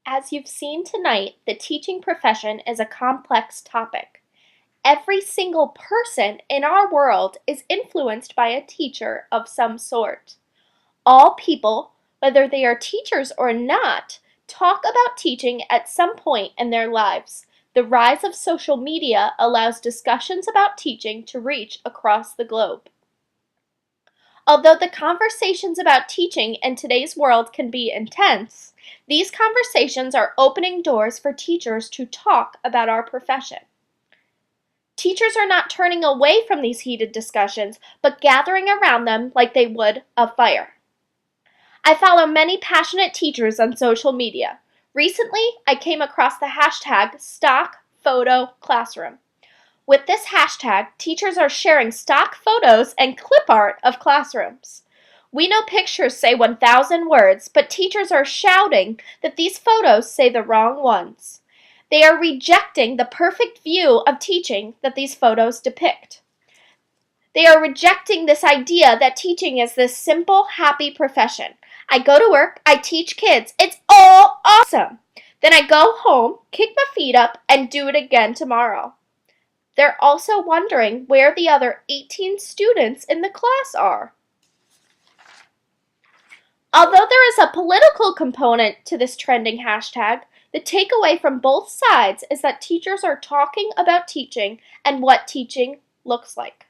As you've seen tonight, the teaching profession is a complex topic. Every single person in our world is influenced by a teacher of some sort. All people, whether they are teachers or not, talk about teaching at some point in their lives. The rise of social media allows discussions about teaching to reach across the globe. Although the conversations about teaching in today's world can be intense, these conversations are opening doors for teachers to talk about our profession. Teachers are not turning away from these heated discussions, but gathering around them like they would a fire. I follow many passionate teachers on social media. Recently, I came across the hashtag #StockPhotoClassroom. With this hashtag, teachers are sharing stock photos and clip art of classrooms. We know pictures say 1,000 words, but teachers are shouting that these photos say the wrong ones. They are rejecting the perfect view of teaching that these photos depict. They are rejecting this idea that teaching is this simple, happy profession. I go to work, I teach kids, it's all awesome. Then I go home, kick my feet up, and do it again tomorrow. They're also wondering where the other 18 students in the class are. Although there is a political component to this trending hashtag, the takeaway from both sides is that teachers are talking about teaching and what teaching looks like.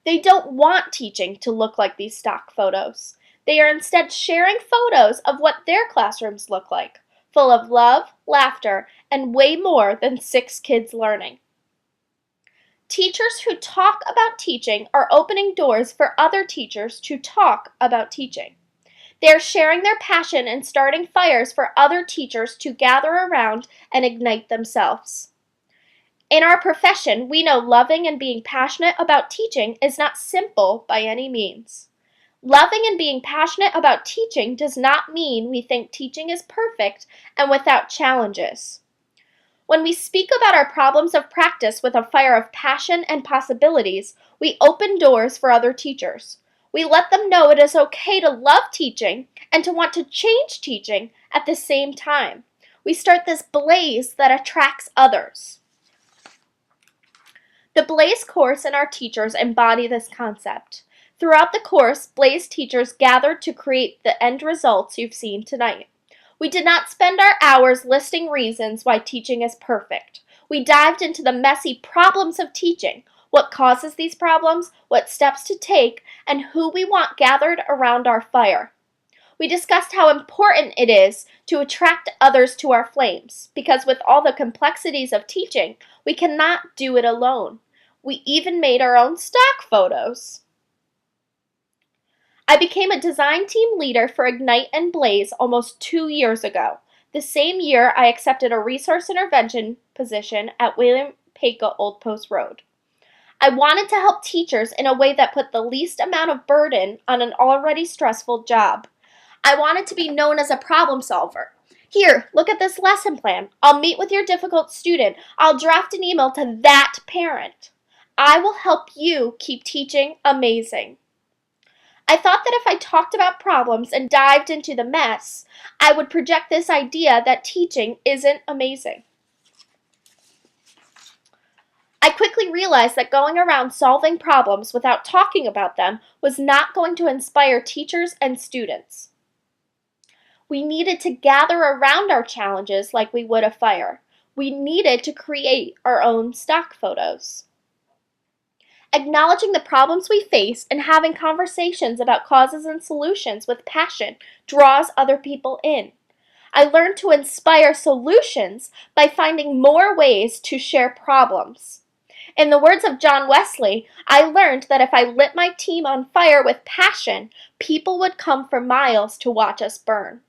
They don't want teaching to look like these stock photos. They are instead sharing photos of what their classrooms look like, full of love, laughter, and way more than 6 kids learning. Teachers who talk about teaching are opening doors for other teachers to talk about teaching. They are sharing their passion and starting fires for other teachers to gather around and ignite themselves. In our profession, we know loving and being passionate about teaching is not simple by any means. Loving and being passionate about teaching does not mean we think teaching is perfect and without challenges. When we speak about our problems of practice with a fire of passion and possibilities, we open doors for other teachers. We let them know it is okay to love teaching and to want to change teaching at the same time. We start this blaze that attracts others. The Blaze course and our teachers embody this concept. Throughout the course, Blaze teachers gathered to create the end results you've seen tonight. We did not spend our hours listing reasons why teaching is perfect. We dived into the messy problems of teaching, what causes these problems, what steps to take, and who we want gathered around our fire. We discussed how important it is to attract others to our flames, because with all the complexities of teaching, we cannot do it alone. We even made our own stock photos. I became a design team leader for Ignite and Blaze almost 2 years ago. The same year, I accepted a resource intervention position at William Paca Old Post Road. I wanted to help teachers in a way that put the least amount of burden on an already stressful job. I wanted to be known as a problem solver. Here, look at this lesson plan. I'll meet with your difficult student. I'll draft an email to that parent. I will help you keep teaching amazing. I thought that if I talked about problems and dived into the mess, I would project this idea that teaching isn't amazing. I quickly realized that going around solving problems without talking about them was not going to inspire teachers and students. We needed to gather around our challenges like we would a fire. We needed to create our own stock photos. Acknowledging the problems we face and having conversations about causes and solutions with passion draws other people in. I learned to inspire solutions by finding more ways to share problems. In the words of John Wesley, I learned that if I lit my team on fire with passion, people would come for miles to watch us burn.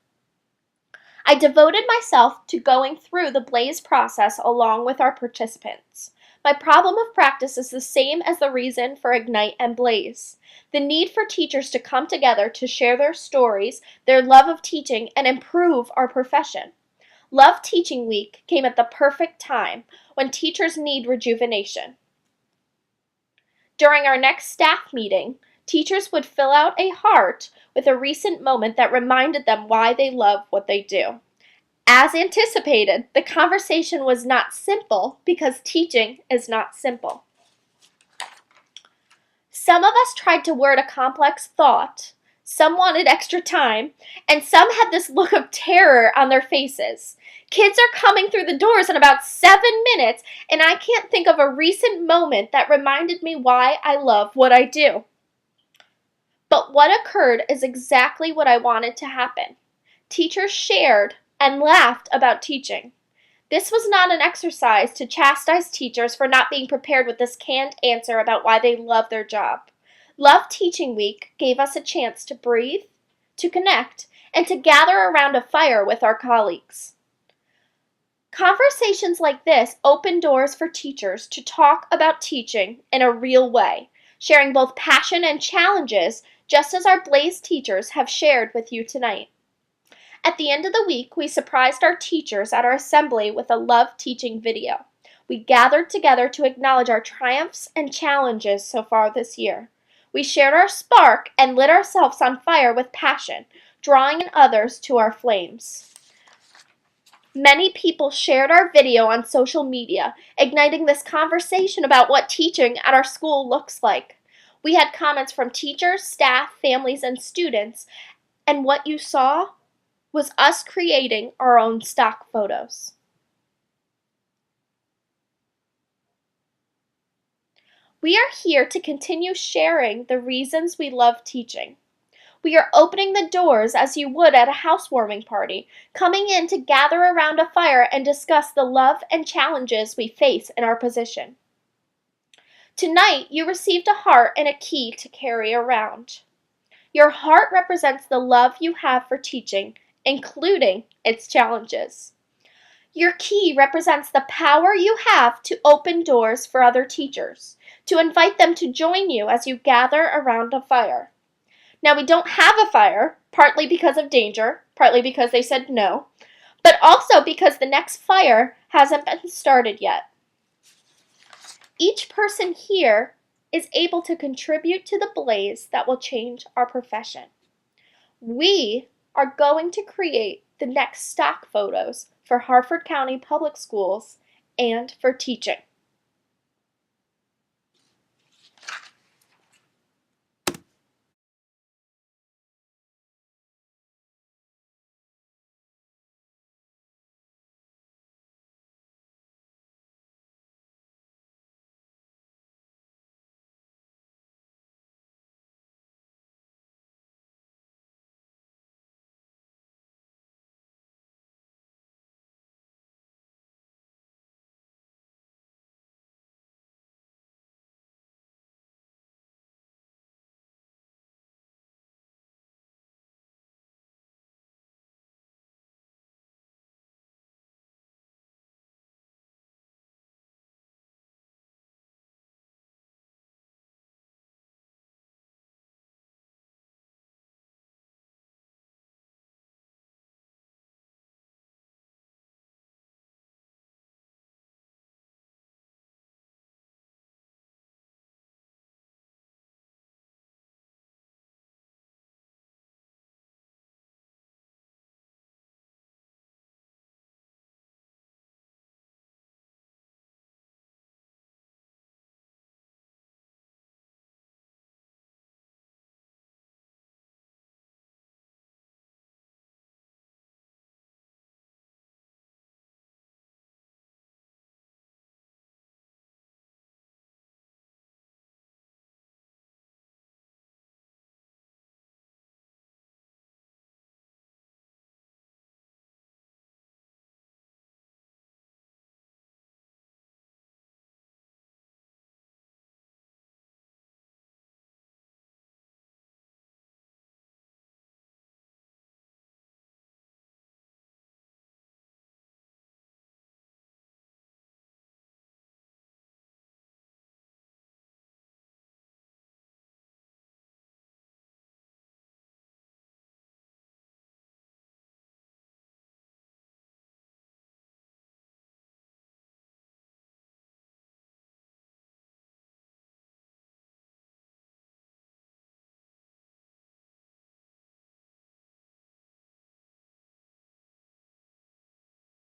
I devoted myself to going through the Blaze process along with our participants. My problem of practice is the same as the reason for Ignite and Blaze. The need for teachers to come together to share their stories, their love of teaching, and improve our profession. Love Teaching Week came at the perfect time when teachers need rejuvenation. During our next staff meeting, teachers would fill out a heart with a recent moment that reminded them why they love what they do. As anticipated, the conversation was not simple because teaching is not simple. Some of us tried to word a complex thought, some wanted extra time, and some had this look of terror on their faces. Kids are coming through the doors in about 7 minutes, and I can't think of a recent moment that reminded me why I love what I do. But what occurred is exactly what I wanted to happen. Teachers shared and laughed about teaching. This was not an exercise to chastise teachers for not being prepared with this canned answer about why they love their job. Love Teaching Week gave us a chance to breathe, to connect, and to gather around a fire with our colleagues. Conversations like this open doors for teachers to talk about teaching in a real way, sharing both passion and challenges, just as our Blaze teachers have shared with you tonight. At the end of the week, we surprised our teachers at our assembly with a Love Teaching video. We gathered together to acknowledge our triumphs and challenges so far this year. We shared our spark and lit ourselves on fire with passion, drawing in others to our flames. Many people shared our video on social media, igniting this conversation about what teaching at our school looks like. We had comments from teachers, staff, families, and students, and what you saw was us creating our own stock photos. We are here to continue sharing the reasons we love teaching. We are opening the doors as you would at a housewarming party, coming in to gather around a fire and discuss the love and challenges we face in our position. Tonight, you received a heart and a key to carry around. Your heart represents the love you have for teaching, including its challenges. Your key represents the power you have to open doors for other teachers, to invite them to join you as you gather around a fire. Now, we don't have a fire, partly because of danger, partly because they said no, but also because the next fire hasn't been started yet. Each person here is able to contribute to the blaze that will change our profession. We are going to create the next stock photos for Harford County Public Schools and for teaching.